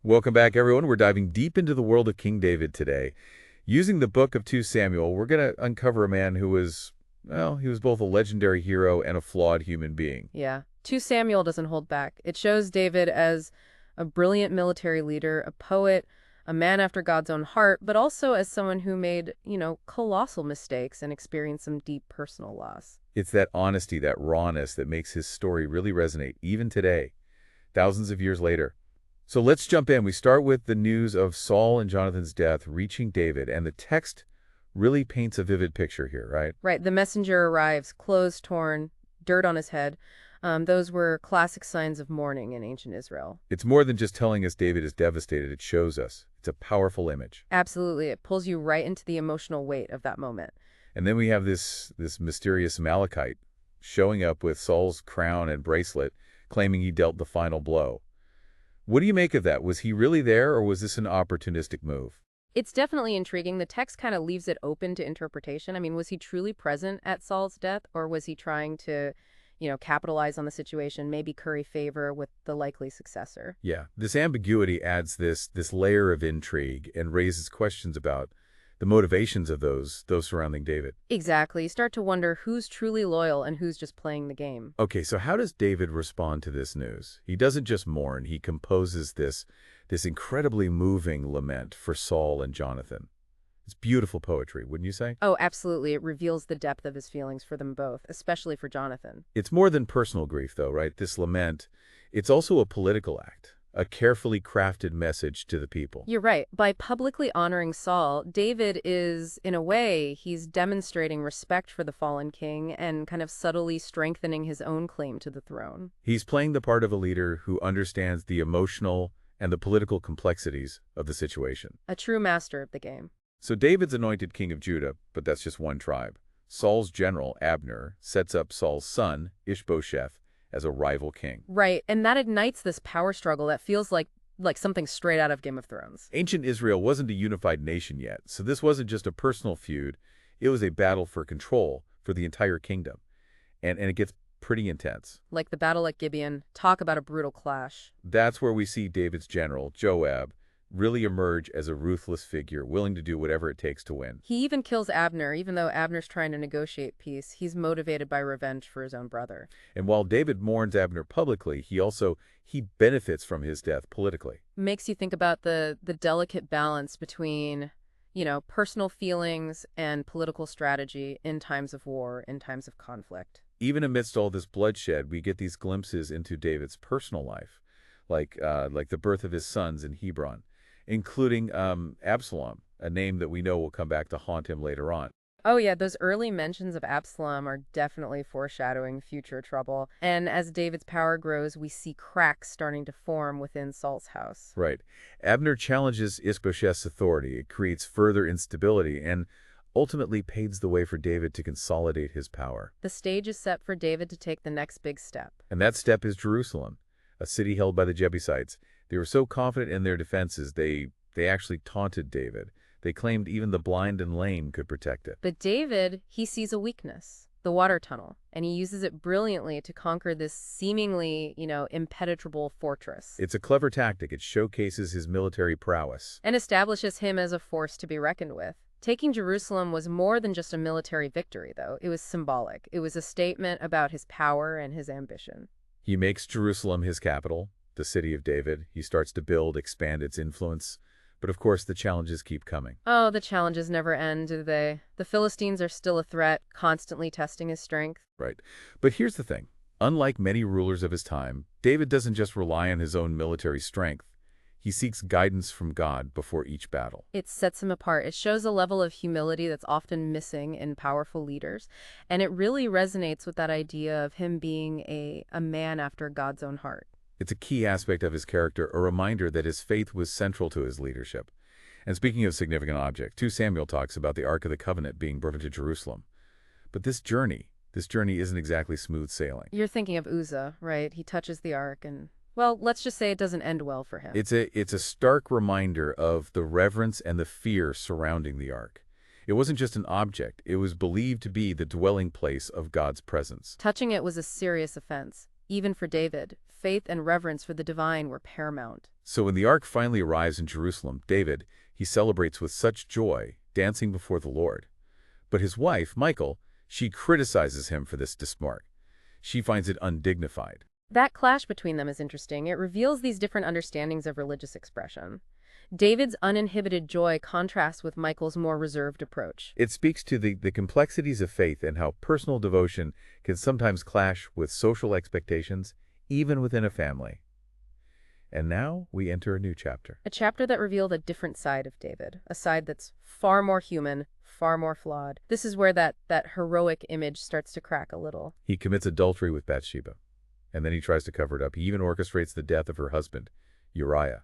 Welcome back, everyone. We're diving deep into the world of King David today. Using the book of 2 Samuel, we're going to uncover a man who was, well, he was both a legendary hero and a flawed human being. Yeah. 2 Samuel doesn't hold back. It shows David as a brilliant military leader, a poet, a man after God's own heart, but also as someone who made, colossal mistakes and experienced some deep personal loss. It's that honesty, that rawness that makes his story really resonate, even today, thousands of years later. So let's jump in. We start with the news of Saul and Jonathan's death reaching David, and the text really paints a vivid picture here, right? Right. The messenger arrives, clothes torn, dirt on his head. Those were classic signs of mourning in ancient Israel. It's more than just telling us David is devastated. It shows us. It's a powerful image. Absolutely. It pulls you right into the emotional weight of that moment. And then we have this mysterious Amalekite showing up with Saul's crown and bracelet, claiming he dealt the final blow. What do you make of that? Was he really there, or was this an opportunistic move? It's definitely intriguing. The text kind of leaves it open to interpretation. I mean, was he truly present at Saul's death, or was he trying to, capitalize on the situation, maybe curry favor with the likely successor? Yeah, this ambiguity adds this layer of intrigue and raises questions about the motivations of those surrounding David. Exactly. You start to wonder who's truly loyal and who's just playing the game. Okay, so how does David respond to this news? He doesn't just mourn, he composes this incredibly moving lament for Saul and Jonathan. It's beautiful poetry, wouldn't you say? Oh, absolutely. It reveals the depth of his feelings for them both, especially for Jonathan. It's more than personal grief, though, right? This lament, it's also a political act, a carefully crafted message to the people. You're right. By publicly honoring Saul, David is, in a way, he's demonstrating respect for the fallen king and kind of subtly strengthening his own claim to the throne. He's playing the part of a leader who understands the emotional and the political complexities of the situation. A true master of the game. So David's anointed king of Judah, but that's just one tribe. Saul's general, Abner, sets up Saul's son, Ishbosheth, as a rival king. Right, and that ignites this power struggle that feels like something straight out of Game of Thrones. Ancient Israel wasn't a unified nation yet, so this wasn't just a personal feud. It was a battle for control for the entire kingdom. And it gets pretty intense. Like the battle at Gibeon, talk about a brutal clash. That's where we see David's general, Joab, really emerge as a ruthless figure, willing to do whatever it takes to win. He even kills Abner, even though Abner's trying to negotiate peace. He's motivated by revenge for his own brother. And while David mourns Abner publicly, he benefits from his death politically. Makes you think about the delicate balance between, personal feelings and political strategy in times of war, in times of conflict. Even amidst all this bloodshed, we get these glimpses into David's personal life, like the birth of his sons in Hebron, including Absalom, a name that we know will come back to haunt him later on. Oh yeah, those early mentions of Absalom are definitely foreshadowing future trouble. And as David's power grows, we see cracks starting to form within Saul's house. Right. Abner challenges Ishbosheth's authority. It creates further instability and ultimately paves the way for David to consolidate his power. The stage is set for David to take the next big step. And that step is Jerusalem, a city held by the Jebusites. They were so confident in their defenses, they actually taunted David. They claimed even the blind and lame could protect it. But David, he sees a weakness, the water tunnel, and he uses it brilliantly to conquer this seemingly, impenetrable fortress. It's a clever tactic. It showcases his military prowess. And establishes him as a force to be reckoned with. Taking Jerusalem was more than just a military victory, though. It was symbolic. It was a statement about his power and his ambition. He makes Jerusalem his capital, the city of David. He starts to expand its influence. But of course, the challenges keep coming. Oh, the challenges never end, do they? The Philistines are still a threat, constantly testing his strength. Right. But here's the thing. Unlike many rulers of his time, David doesn't just rely on his own military strength. He seeks guidance from God before each battle. It sets him apart. It shows a level of humility that's often missing in powerful leaders. And it really resonates with that idea of him being a man after God's own heart. It's a key aspect of his character, a reminder that his faith was central to his leadership. And speaking of significant objects, 2 Samuel talks about the Ark of the Covenant being brought into Jerusalem. But this journey isn't exactly smooth sailing. You're thinking of Uzzah, right? He touches the Ark and, well, let's just say it doesn't end well for him. It's a stark reminder of the reverence and the fear surrounding the Ark. It wasn't just an object. It was believed to be the dwelling place of God's presence. Touching it was a serious offense. even for David. Faith and reverence for the divine were paramount. So when the ark finally arrives in Jerusalem, David, he celebrates with such joy, dancing before the Lord. But his wife, Michal, she criticizes him for this dismark. She finds it undignified. That clash between them is interesting. It reveals these different understandings of religious expression. David's uninhibited joy contrasts with Michal's more reserved approach. It speaks to the complexities of faith and how personal devotion can sometimes clash with social expectations, even within a family. And now we enter a new chapter. A chapter that revealed a different side of David, a side that's far more human, far more flawed. This is where that heroic image starts to crack a little. He commits adultery with Bathsheba, and then he tries to cover it up. He even orchestrates the death of her husband, Uriah.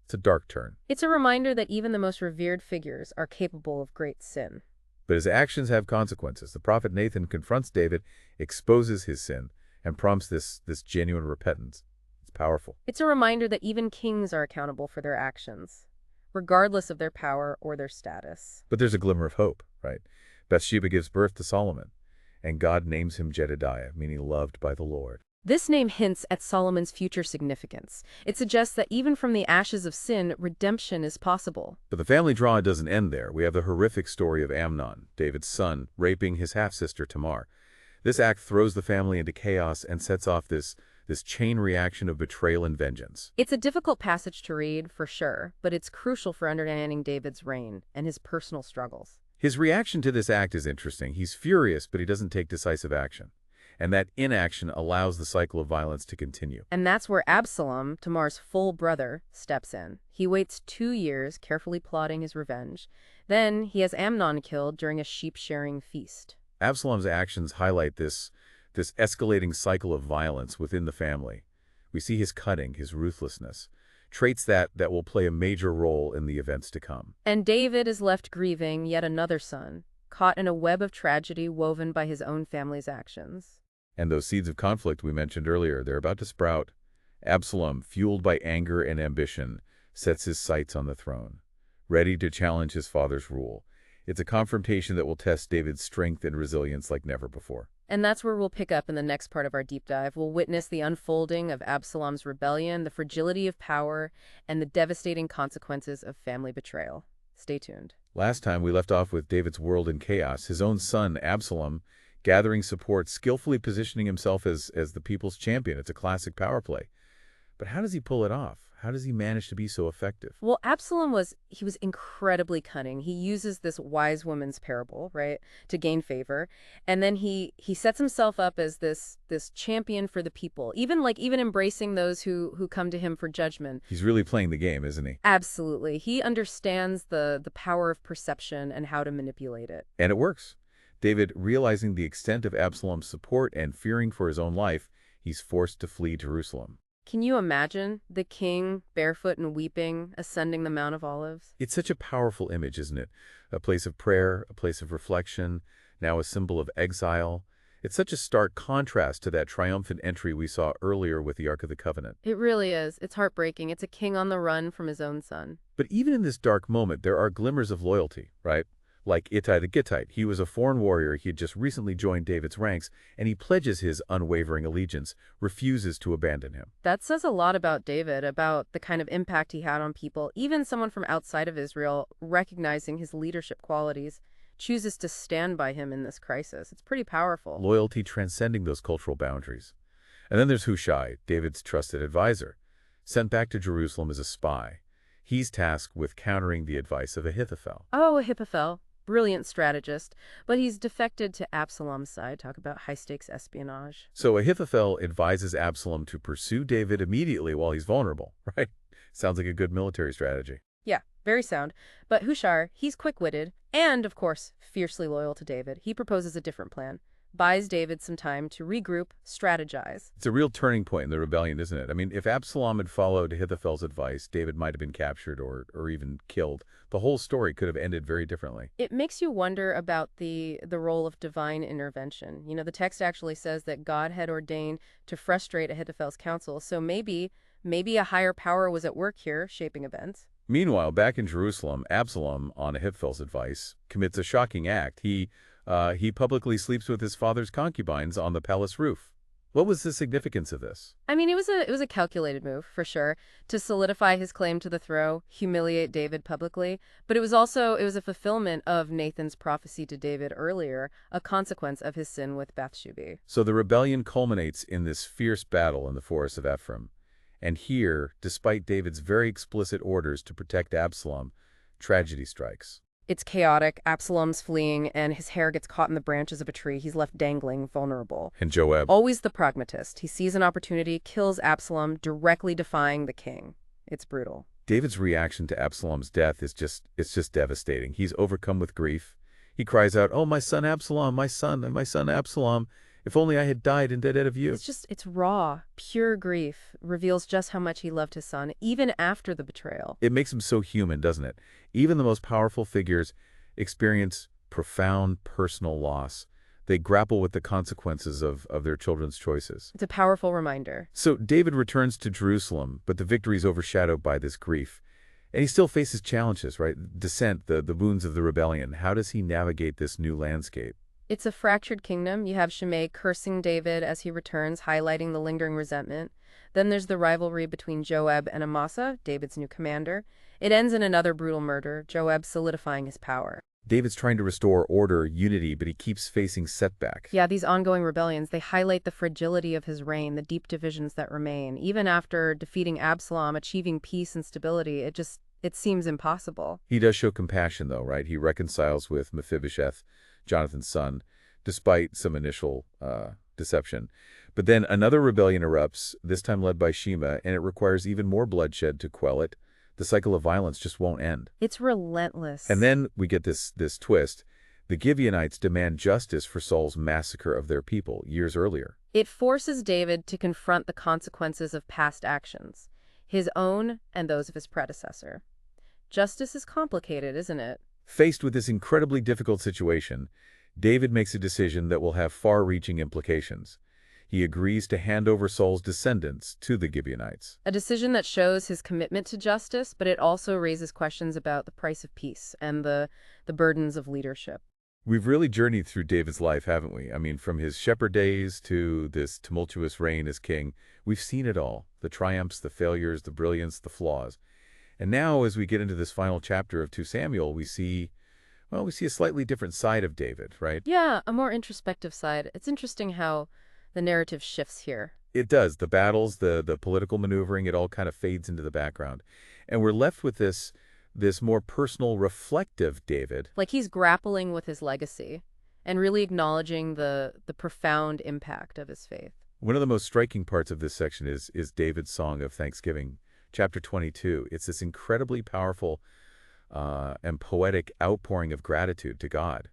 It's a dark turn. It's a reminder that even the most revered figures are capable of great sin. But his actions have consequences. The prophet Nathan confronts David, exposes his sin, and prompts this genuine repentance. It's powerful. It's a reminder that even kings are accountable for their actions, regardless of their power or their status. But there's a glimmer of hope, right? Bathsheba gives birth to Solomon, and God names him Jedediah, meaning loved by the Lord. This name hints at Solomon's future significance. It suggests that even from the ashes of sin, redemption is possible. But the family drama doesn't end there. We have the horrific story of Amnon, David's son, raping his half-sister Tamar. This act throws the family into chaos and sets off this chain reaction of betrayal and vengeance. It's a difficult passage to read, for sure, but it's crucial for understanding David's reign and his personal struggles. His reaction to this act is interesting. He's furious, but he doesn't take decisive action. And that inaction allows the cycle of violence to continue. And that's where Absalom, Tamar's full brother, steps in. He waits 2 years, carefully plotting his revenge. Then he has Amnon killed during a sheep-sharing feast. Absalom's actions highlight this escalating cycle of violence within the family. We see his cutting, his ruthlessness, traits that will play a major role in the events to come. And David is left grieving yet another son, caught in a web of tragedy woven by his own family's actions. And those seeds of conflict we mentioned earlier, they're about to sprout. Absalom, fueled by anger and ambition, sets his sights on the throne, ready to challenge his father's rule. It's a confrontation that will test David's strength and resilience like never before. And that's where we'll pick up in the next part of our deep dive. We'll witness the unfolding of Absalom's rebellion, the fragility of power, and the devastating consequences of family betrayal. Stay tuned. Last time we left off with David's world in chaos, his own son, Absalom, gathering support, skillfully positioning himself as the people's champion. It's a classic power play. But how does he pull it off? How does he manage to be so effective? Well, Absalom was incredibly cunning. He uses this wise woman's parable, right, to gain favor. And then he sets himself up as this champion for the people, even embracing those who come to him for judgment. He's really playing the game, isn't he? Absolutely. He understands the power of perception and how to manipulate it. And it works. David, realizing the extent of Absalom's support and fearing for his own life, he's forced to flee Jerusalem. Can you imagine the king, barefoot and weeping, ascending the Mount of Olives? It's such a powerful image, isn't it? A place of prayer, a place of reflection, now a symbol of exile. It's such a stark contrast to that triumphant entry we saw earlier with the Ark of the Covenant. It really is. It's heartbreaking. It's a king on the run from his own son. But even in this dark moment, there are glimmers of loyalty, right? Like Ittai the Gittite. He was a foreign warrior. He had just recently joined David's ranks, and he pledges his unwavering allegiance, refuses to abandon him. That says a lot about David, about the kind of impact he had on people. Even someone from outside of Israel, recognizing his leadership qualities, chooses to stand by him in this crisis. It's pretty powerful. Loyalty transcending those cultural boundaries. And then there's Hushai, David's trusted advisor, sent back to Jerusalem as a spy. He's tasked with countering the advice of Ahithophel. Oh, Ahithophel. Brilliant strategist, but he's defected to Absalom's side. Talk about high-stakes espionage. So Ahithophel advises Absalom to pursue David immediately while he's vulnerable, right? Sounds like a good military strategy. Yeah, very sound. But Hushai, he's quick-witted and, of course, fiercely loyal to David. He proposes a different plan, buys David some time to regroup, strategize. It's a real turning point in the rebellion, isn't it? I mean, if Absalom had followed Ahithophel's advice, David might have been captured or even killed. The whole story could have ended very differently. It makes you wonder about the role of divine intervention. You know, the text actually says that God had ordained to frustrate Ahithophel's counsel, so maybe a higher power was at work here, shaping events. Meanwhile, back in Jerusalem, Absalom, on Ahithophel's advice, commits a shocking act. He publicly sleeps with his father's concubines on the palace roof. What was the significance of this? I mean, it was a calculated move, for sure, to solidify his claim to the throne, humiliate David publicly, but it was a fulfillment of Nathan's prophecy to David earlier, a consequence of his sin with Bathsheba. So the rebellion culminates in this fierce battle in the forest of Ephraim. And here, despite David's very explicit orders to protect Absalom, tragedy strikes. It's chaotic, Absalom's fleeing, and his hair gets caught in the branches of a tree. He's left dangling, vulnerable. And Joab, Always the pragmatist. He sees an opportunity, kills Absalom, directly defying the king. It's brutal. David's reaction to Absalom's death it's just devastating. He's overcome with grief. He cries out, "Oh, my son Absalom, my son Absalom, if only I had died instead of you." It's raw, pure grief, reveals just how much he loved his son, even after the betrayal. It makes him so human, doesn't it? Even the most powerful figures experience profound personal loss. They grapple with the consequences of their children's choices. It's a powerful reminder. So David returns to Jerusalem, but the victory is overshadowed by this grief. And he still faces challenges, right? Dissent, the wounds of the rebellion. How does he navigate this new landscape? It's a fractured kingdom. You have Shimei cursing David as he returns, highlighting the lingering resentment. Then there's the rivalry between Joab and Amasa, David's new commander. It ends in another brutal murder, Joab solidifying his power. David's trying to restore order, unity, but he keeps facing setbacks. Yeah, these ongoing rebellions, they highlight the fragility of his reign, the deep divisions that remain. Even after defeating Absalom, achieving peace and stability, it seems impossible. He does show compassion, though, right? He reconciles with Mephibosheth, Jonathan's son, despite some initial deception. But then another rebellion erupts, this time led by Shema, and it requires even more bloodshed to quell it. The cycle of violence just won't end. It's relentless. And then we get this twist. The Gibeonites demand justice for Saul's massacre of their people years earlier. It forces David to confront the consequences of past actions, his own and those of his predecessor. Justice is complicated, isn't it? Faced with this incredibly difficult situation, David makes a decision that will have far-reaching implications. He agrees to hand over Saul's descendants to the Gibeonites. A decision that shows his commitment to justice, but it also raises questions about the price of peace and the burdens of leadership. We've really journeyed through David's life, haven't we? I mean, from his shepherd days to this tumultuous reign as king, we've seen it all. The triumphs, the failures, the brilliance, the flaws. And now, as we get into this final chapter of 2 Samuel, we see a slightly different side of David, right? Yeah, a more introspective side. It's interesting how the narrative shifts here. It does. The battles, the political maneuvering, it all kind of fades into the background. And we're left with this more personal, reflective David. Like he's grappling with his legacy and really acknowledging the profound impact of his faith. One of the most striking parts of this section is David's song of thanksgiving, chapter 22. It's this incredibly powerful and poetic outpouring of gratitude to God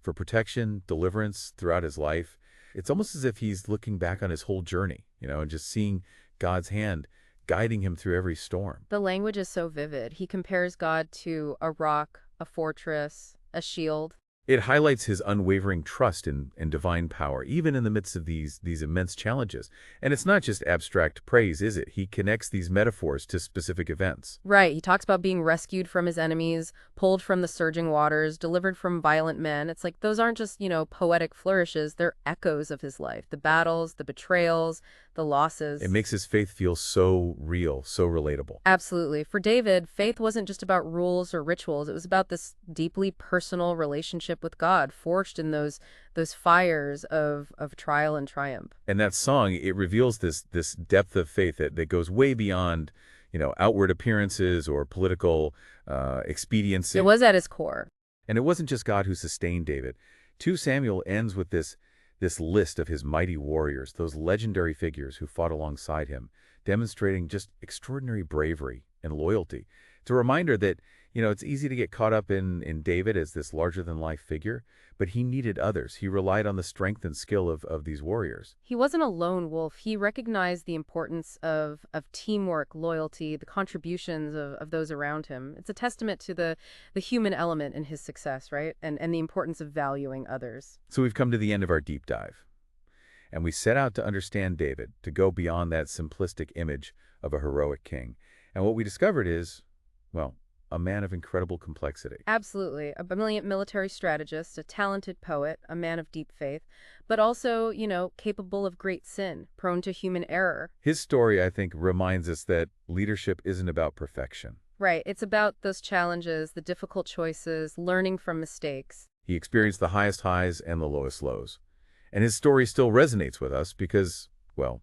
for protection, deliverance throughout his life. It's almost as if he's looking back on his whole journey, and just seeing God's hand guiding him through every storm. The language is so vivid. He compares God to a rock, a fortress, a shield. It highlights his unwavering trust in divine power, even in the midst of these immense challenges. And it's not just abstract praise, is it? He connects these metaphors to specific events. Right. He talks about being rescued from his enemies, pulled from the surging waters, delivered from violent men. It's like those aren't just, poetic flourishes. They're echoes of his life. The battles, the betrayals, the losses. It makes his faith feel so real, so relatable. Absolutely. For David, faith wasn't just about rules or rituals. It was about this deeply personal relationship with God, forged in those fires of trial and triumph. And that song, it reveals this depth of faith that goes way beyond, outward appearances or political expediency. It was at his core. And it wasn't just God who sustained David. 2 Samuel ends with this list of his mighty warriors, those legendary figures who fought alongside him, demonstrating just extraordinary bravery and loyalty. It's a reminder that, it's easy to get caught up in David as this larger-than-life figure, but he needed others. He relied on the strength and skill of these warriors. He wasn't a lone wolf. He recognized the importance of teamwork, loyalty, the contributions of those around him. It's a testament to the human element in his success, right? And the importance of valuing others. So we've come to the end of our deep dive. And we set out to understand David, to go beyond that simplistic image of a heroic king. And what we discovered is, a man of incredible complexity. Absolutely. A brilliant military strategist, a talented poet, a man of deep faith, but also, capable of great sin, prone to human error. His story, I think, reminds us that leadership isn't about perfection. Right. It's about those challenges, the difficult choices, learning from mistakes. He experienced the highest highs and the lowest lows. And his story still resonates with us because, well,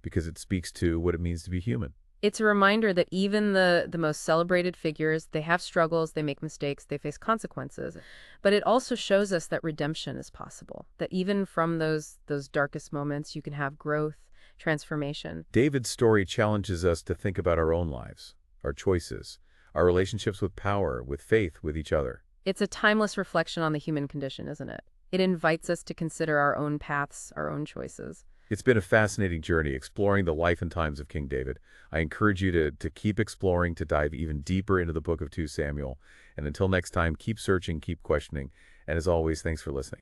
because it speaks to what it means to be human. It's a reminder that even the most celebrated figures, they have struggles, they make mistakes, they face consequences. But it also shows us that redemption is possible, that even from those darkest moments, you can have growth, transformation. David's story challenges us to think about our own lives, our choices, our relationships with power, with faith, with each other. It's a timeless reflection on the human condition, isn't it? It invites us to consider our own paths, our own choices. It's been a fascinating journey exploring the life and times of King David. I encourage you to keep exploring, to dive even deeper into the book of 2 Samuel. And until next time, keep searching, keep questioning. And as always, thanks for listening.